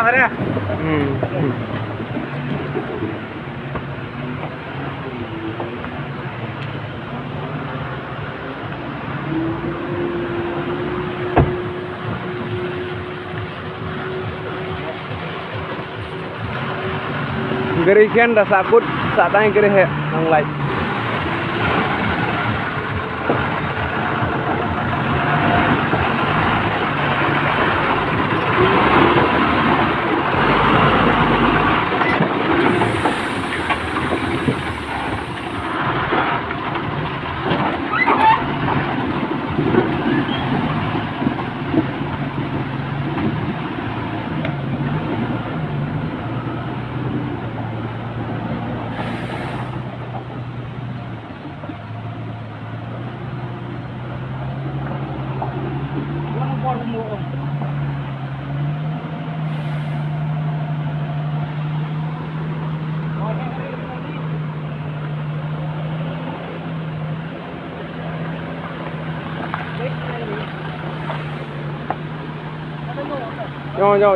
Maria. Gerikian dah sakut saat tanya gerih nang lain.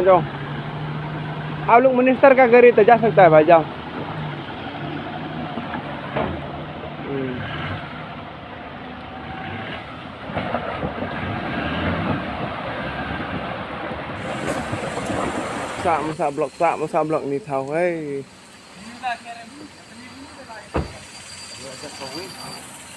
जाओ आप लोग मिनिस्टर का गाड़ी तो जा सकता है भाई जाओ Sa blok ni tahu